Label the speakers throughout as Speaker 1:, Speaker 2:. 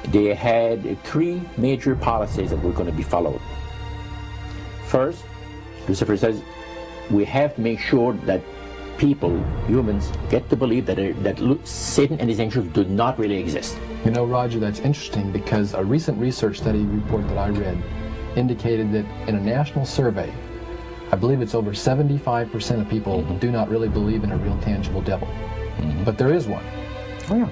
Speaker 1: they had three major policies that were going to be followed. First, Lucifer says, we have to make sure that people, humans, get to believe that Satan and his angels do not really exist.
Speaker 2: You know, Roger, that's interesting because a recent research study report that I read indicated that in a national survey, I believe it's over 75% of people do not really believe in a real tangible devil. But there is one.
Speaker 1: Oh, yeah.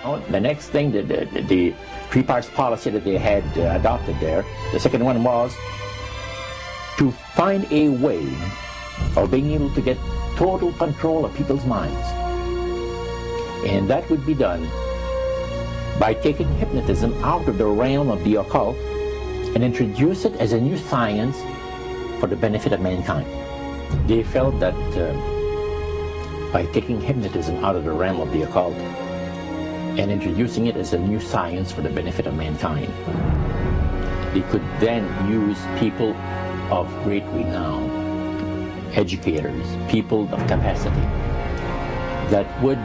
Speaker 1: Oh, the next thing, the three parts policy that they had adopted there, the second one was to find a way of being able to get total control of people's minds. And that would be done by taking hypnotism out of the realm of the occult and introduce it as a new science for the benefit of mankind. They felt that by taking hypnotism out of the realm of the occult and introducing it as a new science for the benefit of mankind, they could then use people of great renown, educators, people of capacity, that would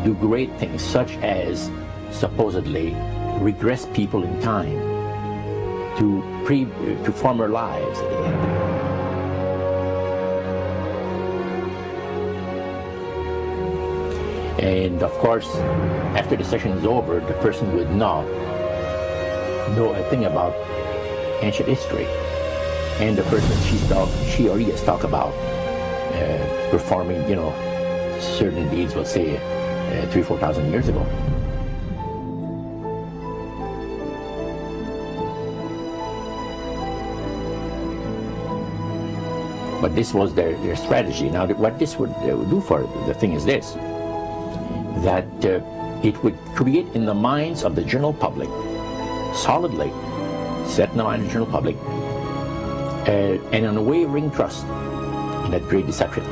Speaker 1: do great things, such as supposedly regress people in time to former lives that they had. And of course, after the session is over, the person would not know a thing about ancient history. And the person she or he has talked about performing, certain deeds, let's say, 3,000 or 4,000 years ago. But this was their strategy. Now, what this would do for the thing is this, that it would create in the minds of the general public, solidly set in the mind of the general public, an unwavering trust in that great deception.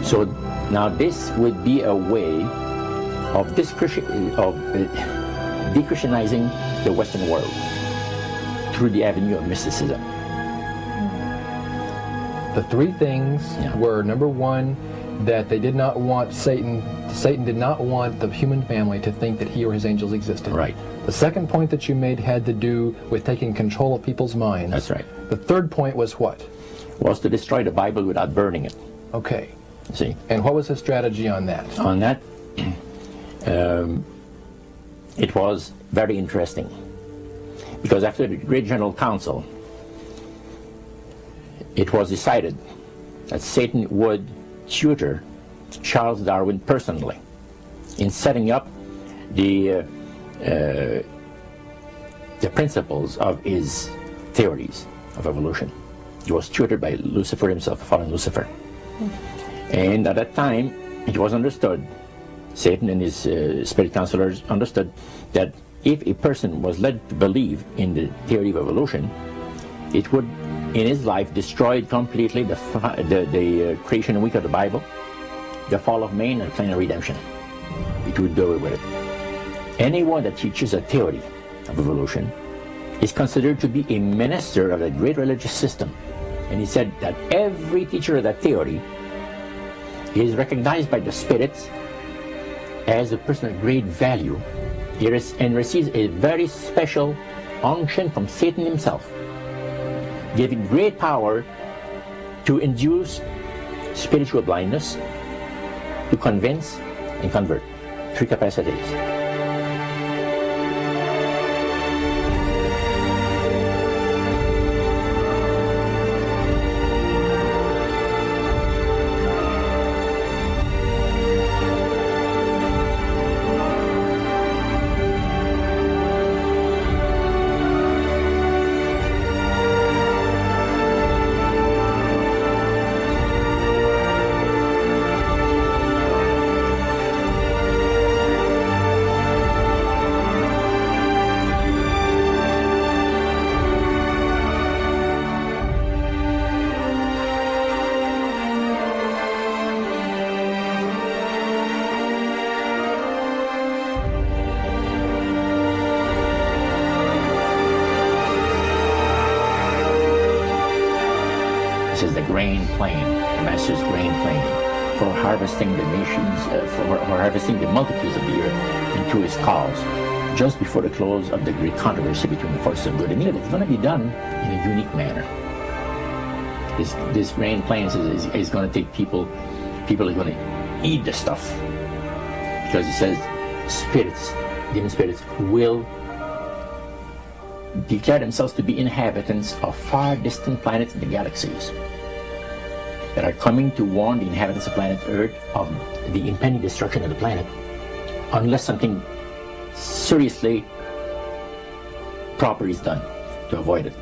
Speaker 1: So now this would be a way of de-Christianizing the Western world through the avenue of mysticism.
Speaker 2: The three things were, number one, that they did not want Satan did not want the human family to think that he or his angels existed.
Speaker 1: Right.
Speaker 2: The second point that you made had to do with taking control of people's minds.
Speaker 1: That's right.
Speaker 2: The third point was what?
Speaker 1: Was to destroy the Bible without burning it.
Speaker 2: Okay.
Speaker 1: See?
Speaker 2: And what was his strategy on that?
Speaker 1: On that, it was very interesting. Because after the Great General Council, it was decided that Satan would tutor Charles Darwin personally in setting up the principles of his theories of evolution. He was tutored by Lucifer himself, fallen Lucifer. And at that time, it was understood, Satan and his spirit counselors understood, that if a person was led to believe in the theory of evolution, it would, in his life, destroy completely the creation week of the Bible, the fall of man, and the plan of redemption. It would do away with it. Anyone that teaches a theory of evolution is considered to be a minister of a great religious system. And he said that every teacher of that theory is recognized by the spirits as a person of great value and receives a very special unction from Satan himself, giving great power to induce spiritual blindness, to convince and convert. Three capacities. This is the grain plane, the master's grain plane. for harvesting the nations, for harvesting the multitudes of the earth into his cause, just before the close of the great controversy between the forces of good and evil. It's going to be done in a unique manner. This grand plan is going to take people are going to eat the stuff, because it says spirits, demon spirits, will declare themselves to be inhabitants of far distant planets in the galaxies that are coming to warn the inhabitants of planet Earth of the impending destruction of the planet unless something seriously proper is done to avoid it.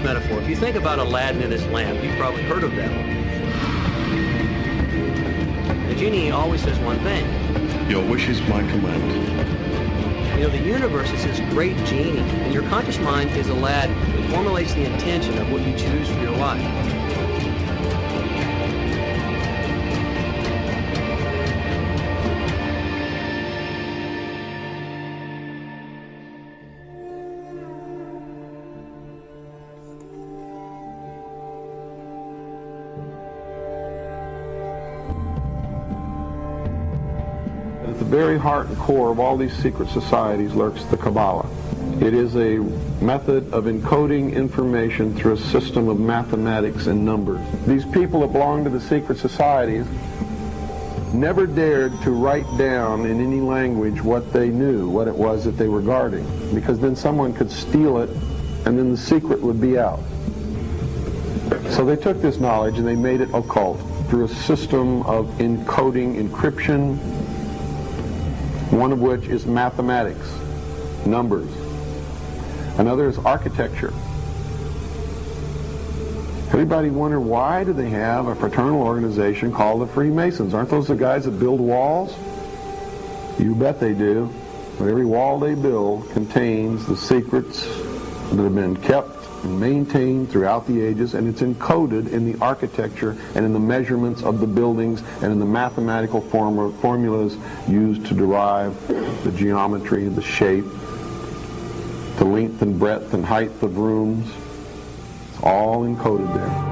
Speaker 3: Metaphor. If you think about Aladdin and his lamp, you've probably heard of that one. The genie always says one thing.
Speaker 4: Your wish is my command.
Speaker 3: You know, the universe is this great genie, and your conscious mind is Aladdin. It formulates the intention of what you choose for your life.
Speaker 5: At the very heart and core of all these secret societies lurks the Kabbalah. It is a method of encoding information through a system of mathematics and numbers. These people that belong to the secret societies never dared to write down in any language what they knew, what it was that they were guarding, because then someone could steal it and then the secret would be out. So they took this knowledge and they made it occult through a system of encoding, encryption, one of which is mathematics, numbers. Another is architecture. Everybody wonder, why do they have a fraternal organization called the Freemasons? Aren't those the guys that build walls? You bet they do. But every wall they build contains the secrets that have been kept and maintained throughout the ages, and it's encoded in the architecture and in the measurements of the buildings and in the mathematical formulas used to derive the geometry, the shape, the length and breadth and height of rooms. It's all encoded there.